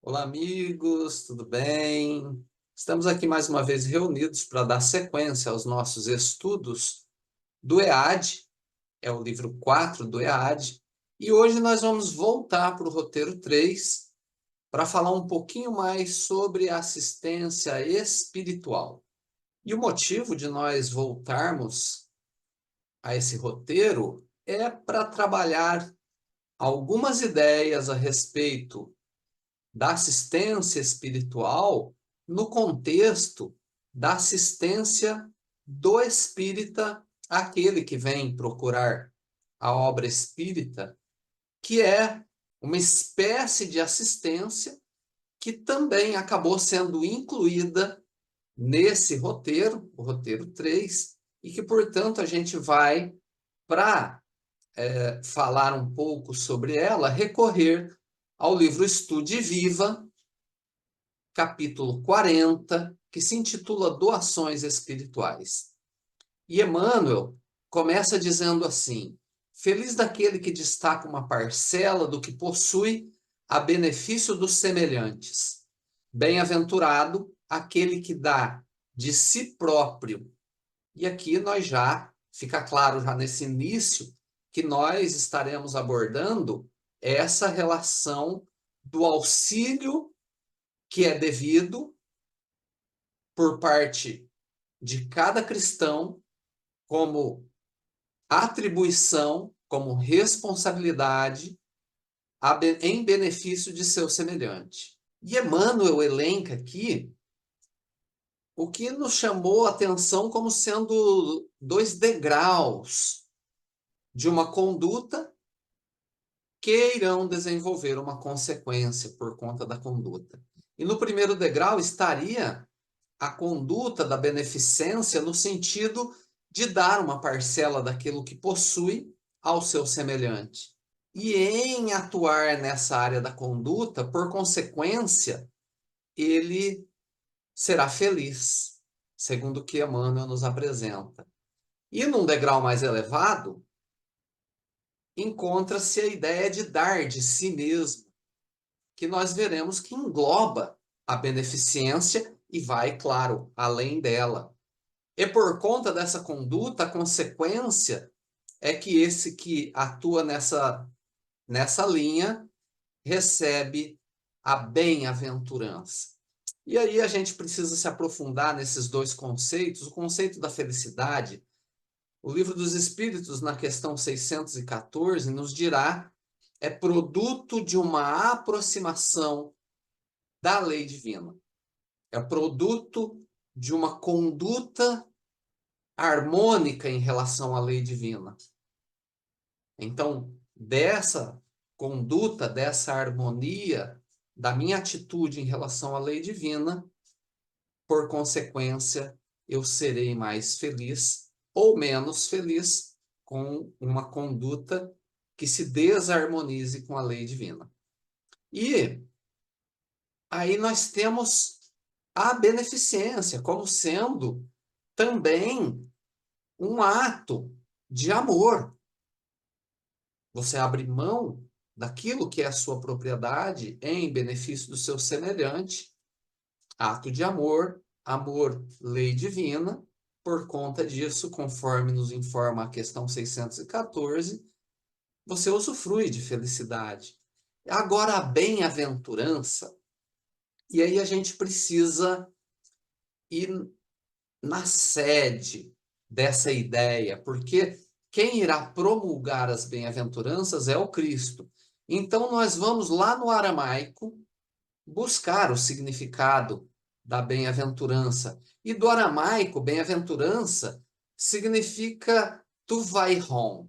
Olá, amigos, tudo bem? Estamos aqui mais uma vez reunidos para dar sequência aos nossos estudos do EAD, é o livro 4 do EAD, e hoje nós vamos voltar para o roteiro 3 para falar um pouquinho mais sobre assistência espiritual. E o motivo de nós voltarmos a esse roteiro é para trabalhar algumas ideias a respeito da assistência espiritual no contexto da assistência do espírita àquele que vem procurar a obra espírita, que é uma espécie de assistência que também acabou sendo incluída nesse roteiro, o roteiro 3, e que, portanto, a gente vai, para falar um pouco sobre ela, recorrer ao livro Estude Viva, capítulo 40, que se intitula Doações Espirituais. E Emmanuel começa dizendo assim: feliz daquele que destaca uma parcela do que possui a benefício dos semelhantes. Bem-aventurado aquele que dá de si próprio. E aqui nós já, fica claro já nesse início, que nós estaremos abordando essa relação do auxílio que é devido por parte de cada cristão como atribuição, como responsabilidade em benefício de seu semelhante. E Emmanuel elenca aqui o que nos chamou a atenção como sendo dois degraus de uma conduta que irão desenvolver uma consequência por conta da conduta. E no primeiro degrau estaria a conduta da beneficência no sentido de dar uma parcela daquilo que possui ao seu semelhante. E em atuar nessa área da conduta, por consequência, ele será feliz, segundo o que Emmanuel nos apresenta. E num degrau mais elevado, encontra-se a ideia de dar de si mesmo, que nós veremos que engloba a beneficência e vai, claro, além dela. E por conta dessa conduta, a consequência é que esse que atua nessa linha recebe a bem-aventurança. E aí a gente precisa se aprofundar nesses dois conceitos. O conceito da felicidade, o Livro dos Espíritos, na questão 614, nos dirá é produto de uma aproximação da lei divina. É produto de uma conduta harmônica em relação à lei divina. Então, dessa conduta, dessa harmonia, da minha atitude em relação à lei divina, por consequência, eu serei mais feliz ou menos feliz com uma conduta que se desarmonize com a lei divina. E aí nós temos a beneficência como sendo também um ato de amor. Você abre mão daquilo que é a sua propriedade em benefício do seu semelhante, ato de amor, amor, lei divina. Por conta disso, conforme nos informa a questão 614, você usufrui de felicidade. Agora, a bem-aventurança, e aí a gente precisa ir na sede dessa ideia, porque quem irá promulgar as bem-aventuranças é o Cristo. Então, nós vamos lá no aramaico buscar o significado da bem-aventurança. E do aramaico, bem-aventurança significa tuvairon.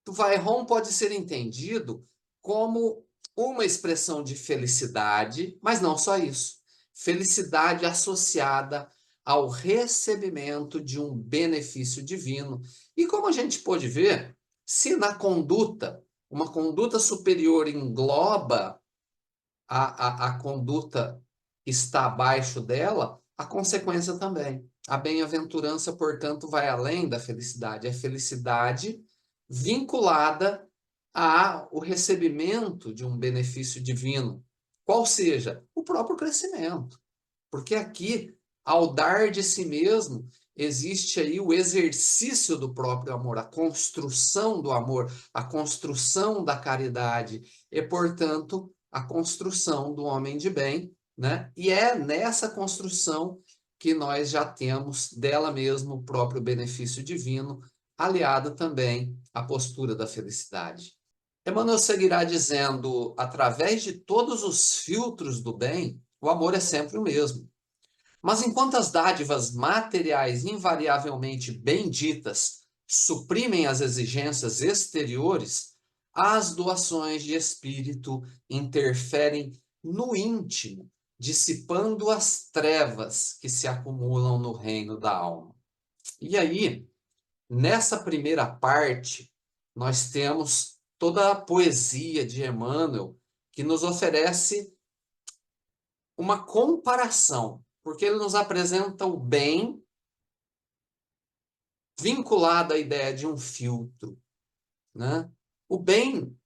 Tuvairon pode ser entendido como uma expressão de felicidade, mas não só isso. Felicidade associada ao recebimento de um benefício divino. E como a gente pode ver, se na conduta, uma conduta superior engloba a conduta que está abaixo dela, a consequência também. A bem-aventurança, portanto, vai além da felicidade. É felicidade vinculada ao recebimento de um benefício divino, qual seja? O próprio crescimento. Porque aqui, ao dar de si mesmo, existe aí o exercício do próprio amor, a construção do amor, a construção da caridade e, portanto, a construção do homem de bem, né? E é nessa construção que nós já temos dela mesmo o próprio benefício divino, aliado também à postura da felicidade. Emmanuel seguirá dizendo, através de todos os filtros do bem, o amor é sempre o mesmo. Mas enquanto as dádivas materiais invariavelmente benditas suprimem as exigências exteriores, as doações de espírito interferem no íntimo, dissipando as trevas que se acumulam no reino da alma. E aí, nessa primeira parte, nós temos toda a poesia de Emmanuel que nos oferece uma comparação, porque ele nos apresenta o bem vinculado à ideia de um filtro, né? O bem,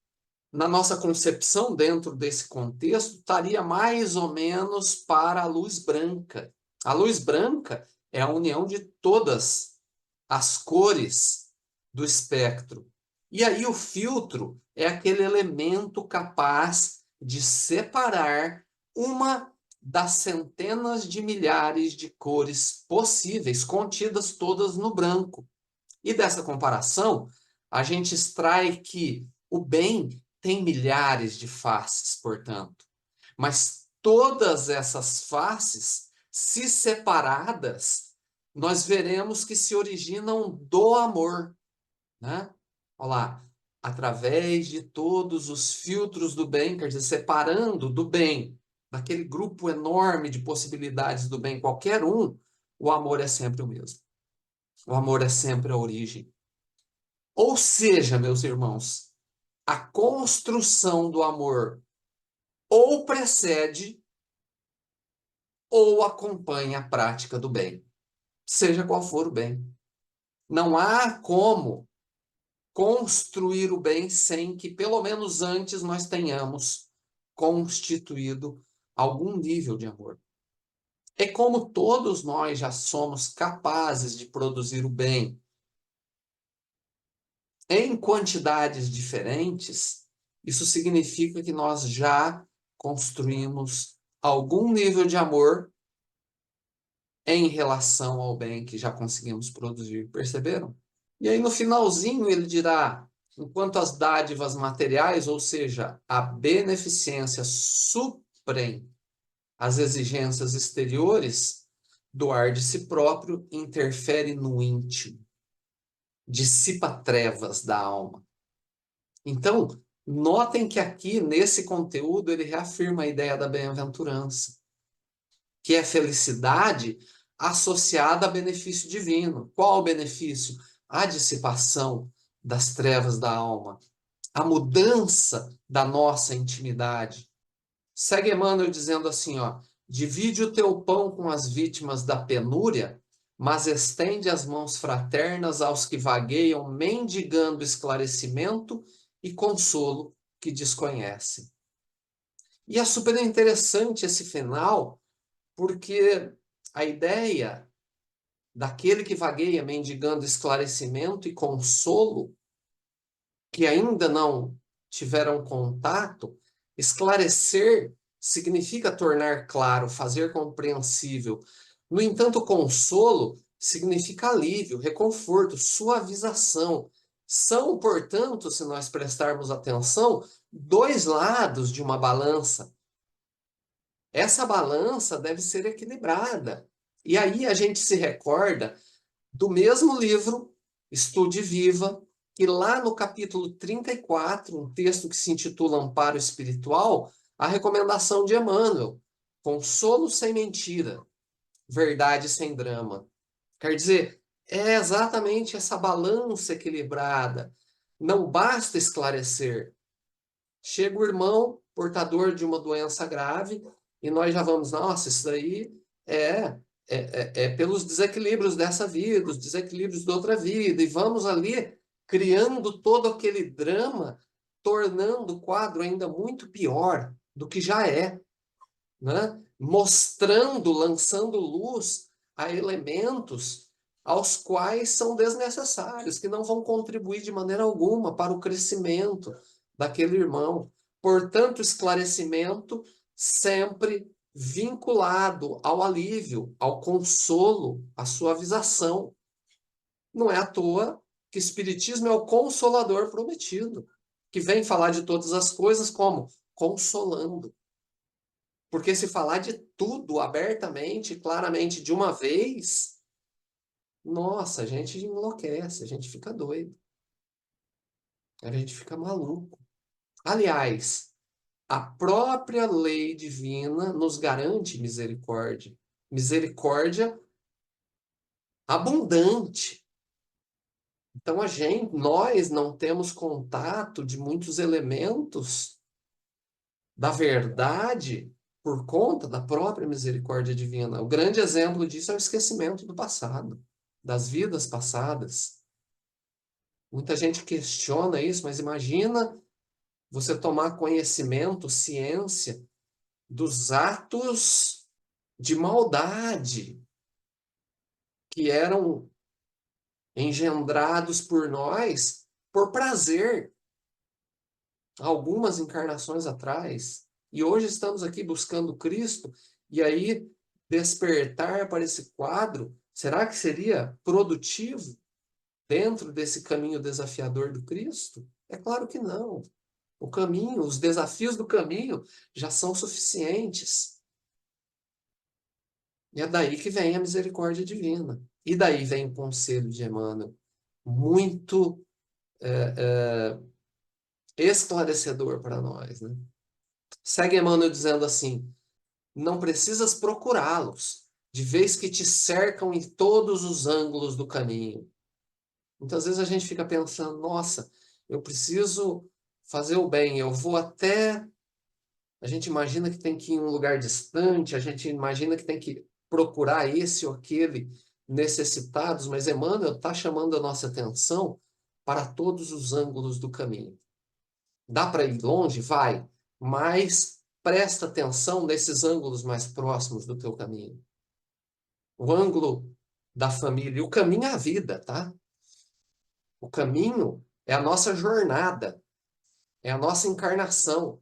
na nossa concepção dentro desse contexto, estaria mais ou menos para a luz branca. A luz branca é a união de todas as cores do espectro. E aí o filtro é aquele elemento capaz de separar uma das centenas de milhares de cores possíveis, contidas todas no branco. E dessa comparação, a gente extrai que o bem tem milhares de faces, portanto. Mas todas essas faces, se separadas, nós veremos que se originam do amor, né? Olha lá, através de todos os filtros do bem, quer dizer, separando do bem, daquele grupo enorme de possibilidades do bem, qualquer um, o amor é sempre o mesmo. O amor é sempre a origem. Ou seja, meus irmãos, a construção do amor ou precede ou acompanha a prática do bem, seja qual for o bem. Não há como construir o bem sem que, pelo menos antes, nós tenhamos constituído algum nível de amor. É como todos nós já somos capazes de produzir o bem em quantidades diferentes, isso significa que nós já construímos algum nível de amor em relação ao bem que já conseguimos produzir. Perceberam? E aí, no finalzinho, ele dirá: enquanto as dádivas materiais, ou seja, a beneficência, suprem as exigências exteriores, doar de si próprio interfere no íntimo, dissipa trevas da alma. Então, notem que aqui, nesse conteúdo, ele reafirma a ideia da bem-aventurança, que é felicidade associada a benefício divino. Qual o benefício? A dissipação das trevas da alma, a mudança da nossa intimidade. Segue Emmanuel dizendo assim, ó: divide o teu pão com as vítimas da penúria, mas estende as mãos fraternas aos que vagueiam mendigando esclarecimento e consolo que desconhecem. E é super interessante esse final, porque a ideia daquele que vagueia mendigando esclarecimento e consolo, que ainda não tiveram contato, esclarecer significa tornar claro, fazer compreensível. No entanto, consolo significa alívio, reconforto, suavização. São, portanto, se nós prestarmos atenção, dois lados de uma balança. Essa balança deve ser equilibrada. E aí a gente se recorda do mesmo livro, Estude Viva, que lá no capítulo 34, um texto que se intitula Amparo Espiritual, a recomendação de Emmanuel: consolo sem mentira, verdade sem drama. Quer dizer, é exatamente essa balança equilibrada. Não basta esclarecer. Chega o irmão, portador de uma doença grave, e nós já vamos, nossa, isso daí é pelos desequilíbrios dessa vida, os desequilíbrios da outra vida, e vamos ali criando todo aquele drama, tornando o quadro ainda muito pior do que já é. né? Mostrando, lançando luz a elementos aos quais são desnecessários, que não vão contribuir de maneira alguma para o crescimento daquele irmão. Portanto, esclarecimento sempre vinculado ao alívio, ao consolo, à suavização. Não é à toa que o Espiritismo é o consolador prometido, que vem falar de todas as coisas como consolando. Porque se falar de tudo abertamente, claramente, de uma vez, nossa, a gente enlouquece, a gente fica doido, a gente fica maluco. Aliás, a própria lei divina nos garante misericórdia. Misericórdia abundante. Então nós não temos contato de muitos elementos da verdade por conta da própria misericórdia divina. O grande exemplo disso é o esquecimento do passado, das vidas passadas. Muita gente questiona isso, mas imagina você tomar conhecimento, ciência dos atos de maldade que eram engendrados por nós por prazer, algumas encarnações atrás. E hoje estamos aqui buscando Cristo, e aí despertar para esse quadro, será que seria produtivo dentro desse caminho desafiador do Cristo? É claro que não. O caminho, os desafios do caminho já são suficientes. E é daí que vem a misericórdia divina. E daí vem o conselho de Emmanuel, muito esclarecedor para nós, né? Segue Emmanuel dizendo assim: não precisas procurá-los, de vez que te cercam em todos os ângulos do caminho. Muitas vezes a gente fica pensando, nossa, eu preciso fazer o bem, eu vou até. A gente imagina que tem que ir em um lugar distante, a gente imagina que tem que procurar esse ou aquele necessitados, mas Emmanuel está chamando a nossa atenção para todos os ângulos do caminho. Dá para ir longe? Vai, mas presta atenção nesses ângulos mais próximos do teu caminho. O ângulo da família, o caminho é a vida, tá? O caminho é a nossa jornada, é a nossa encarnação.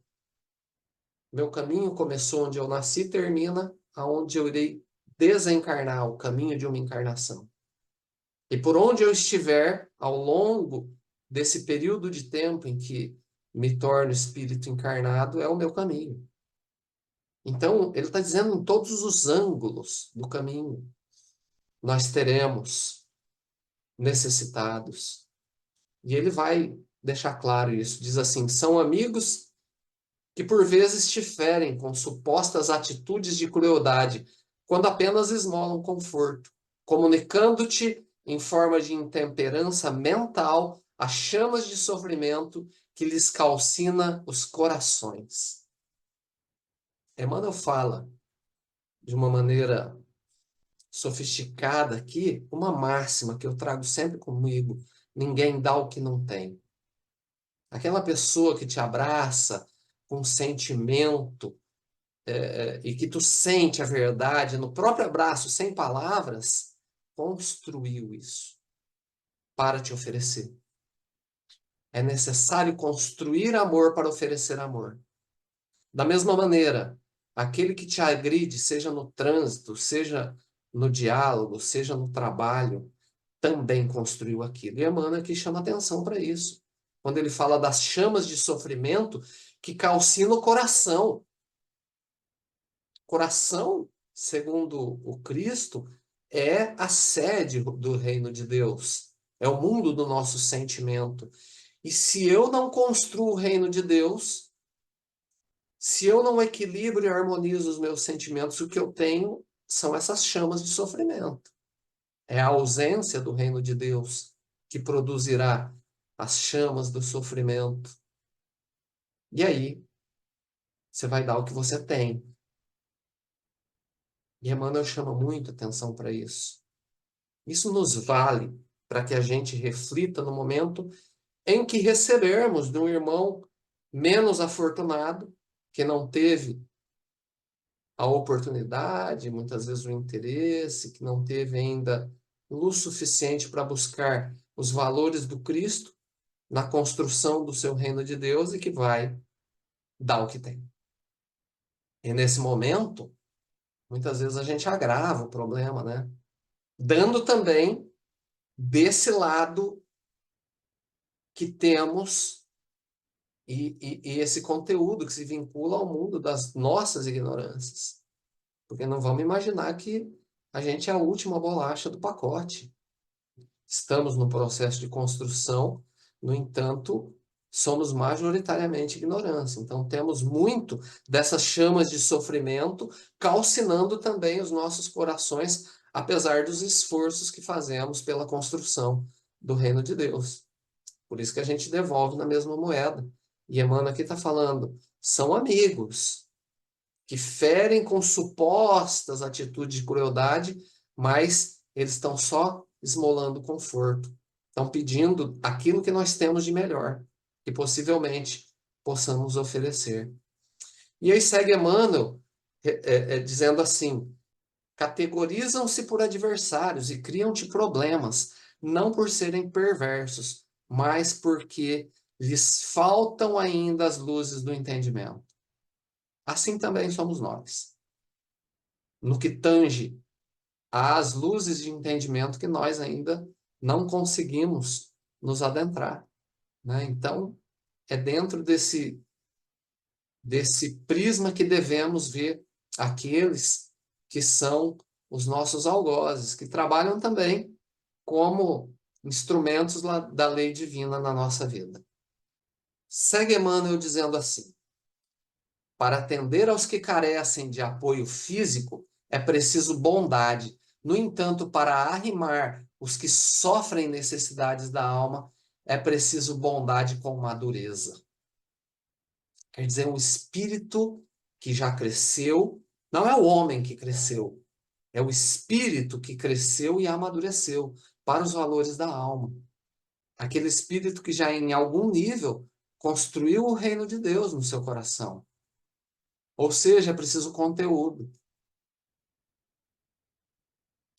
Meu caminho começou onde eu nasci e termina aonde eu irei desencarnar, o caminho de uma encarnação. E por onde eu estiver ao longo desse período de tempo em que me torno espírito encarnado, é o meu caminho. Então, ele está dizendo em todos os ângulos do caminho, nós teremos necessitados. E ele vai deixar claro isso. Diz assim: são amigos que por vezes te ferem com supostas atitudes de crueldade, quando apenas esmolam conforto, comunicando-te em forma de intemperança mental as chamas de sofrimento que lhes calcina os corações. Emmanuel fala de uma maneira sofisticada aqui, uma máxima que eu trago sempre comigo: ninguém dá o que não tem. Aquela pessoa que te abraça com sentimento, e que tu sente a verdade no próprio abraço, sem palavras, construiu isso para te oferecer. É necessário construir amor para oferecer amor. Da mesma maneira, aquele que te agride, seja no trânsito, seja no diálogo, seja no trabalho, também construiu aquilo. E Emmanuel aqui chama atenção para isso. Quando ele fala das chamas de sofrimento que calcinam o coração. Coração, segundo o Cristo, é a sede do reino de Deus. É o mundo do nosso sentimento. E se eu não construo o reino de Deus, se eu não equilibro e harmonizo os meus sentimentos, o que eu tenho são essas chamas de sofrimento. É a ausência do reino de Deus que produzirá as chamas do sofrimento. E aí, você vai dar o que você tem. E Emmanuel chama muito atenção para isso. Isso nos vale para que a gente reflita no momento em que recebermos de um irmão menos afortunado, que não teve a oportunidade, muitas vezes o interesse, que não teve ainda luz suficiente para buscar os valores do Cristo na construção do seu reino de Deus e que vai dar o que tem. E nesse momento, muitas vezes a gente agrava o problema, né? Dando também desse lado que temos e esse conteúdo que se vincula ao mundo das nossas ignorâncias. Porque não vamos imaginar que a gente é a última bolacha do pacote. Estamos no processo de construção, no entanto, somos majoritariamente ignorância. Então, temos muito dessas chamas de sofrimento calcinando também os nossos corações, apesar dos esforços que fazemos pela construção do reino de Deus. Por isso que a gente devolve na mesma moeda. E Emmanuel aqui está falando, são amigos que ferem com supostas atitudes de crueldade, mas eles estão só esmolando conforto. Estão pedindo aquilo que nós temos de melhor, que possivelmente possamos oferecer. E aí segue Emmanuel dizendo assim: categorizam-se por adversários e criam-te problemas, não por serem perversos, mas porque lhes faltam ainda as luzes do entendimento. Assim também somos nós. No que tange às luzes de entendimento que nós ainda não conseguimos nos adentrar, né? Então, é dentro desse prisma que devemos ver aqueles que são os nossos algozes, que trabalham também como instrumentos da lei divina na nossa vida. Segue Emmanuel dizendo assim: para atender aos que carecem de apoio físico, é preciso bondade. No entanto, para arrimar os que sofrem necessidades da alma, é preciso bondade com madureza. Quer dizer, um espírito que já cresceu, não é o homem que cresceu, é o espírito que cresceu e amadureceu para os valores da alma. Aquele espírito que já em algum nível construiu o reino de Deus no seu coração. Ou seja, é preciso conteúdo.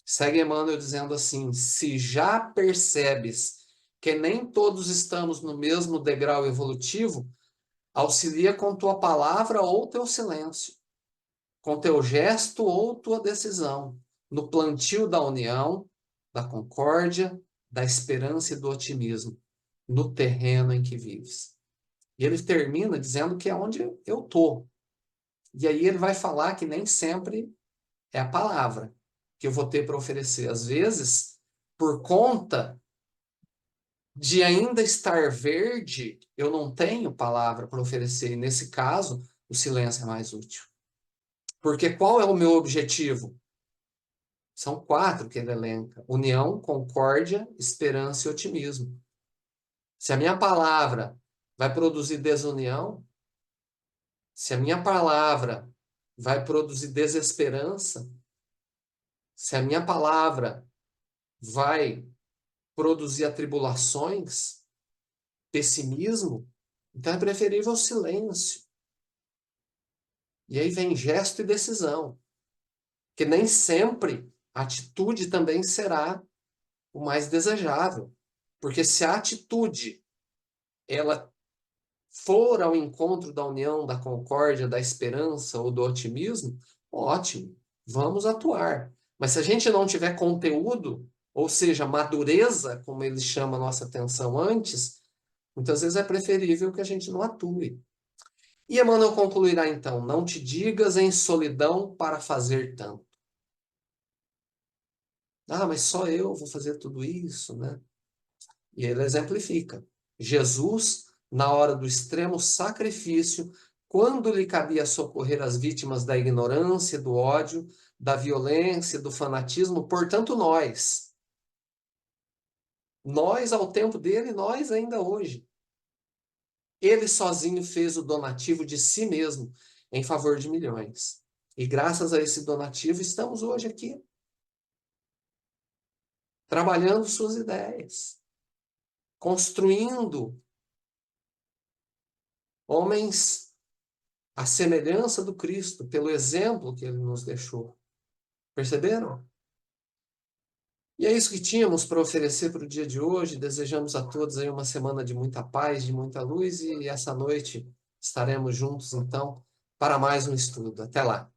Segue Emmanuel dizendo assim: se já percebes que nem todos estamos no mesmo degrau evolutivo, auxilia com tua palavra ou teu silêncio, com teu gesto ou tua decisão, no plantio da união, da concórdia, da esperança e do otimismo, no terreno em que vives. E ele termina dizendo que é onde eu estou. E aí ele vai falar que nem sempre é a palavra que eu vou ter para oferecer. Às vezes, por conta de ainda estar verde, eu não tenho palavra para oferecer. E nesse caso, o silêncio é mais útil. Porque qual é o meu objetivo? São 4 que ele elenca: união, concórdia, esperança e otimismo. Se a minha palavra vai produzir desunião, se a minha palavra vai produzir desesperança, se a minha palavra vai produzir atribulações, pessimismo, então é preferível o silêncio. E aí vem gesto e decisão, que nem sempre a atitude também será o mais desejável. Porque se a atitude ela for ao encontro da união, da concórdia, da esperança ou do otimismo, ótimo, vamos atuar. Mas se a gente não tiver conteúdo, ou seja, madureza, como ele chama a nossa atenção antes, muitas vezes é preferível que a gente não atue. E Emmanuel concluirá então: não te digas em solidão para fazer tanto. Ah, mas só eu vou fazer tudo isso, né? E ele exemplifica. Jesus, na hora do extremo sacrifício, quando lhe cabia socorrer as vítimas da ignorância, do ódio, da violência, do fanatismo, portanto nós ao tempo dele, nós ainda hoje. Ele sozinho fez o donativo de si mesmo em favor de milhões. E graças a esse donativo estamos hoje aqui, trabalhando suas ideias, construindo homens a semelhança do Cristo, pelo exemplo que ele nos deixou. Perceberam? E é isso que tínhamos para oferecer para o dia de hoje. Desejamos a todos aí uma semana de muita paz, de muita luz, e essa noite estaremos juntos, então, para mais um estudo. Até lá.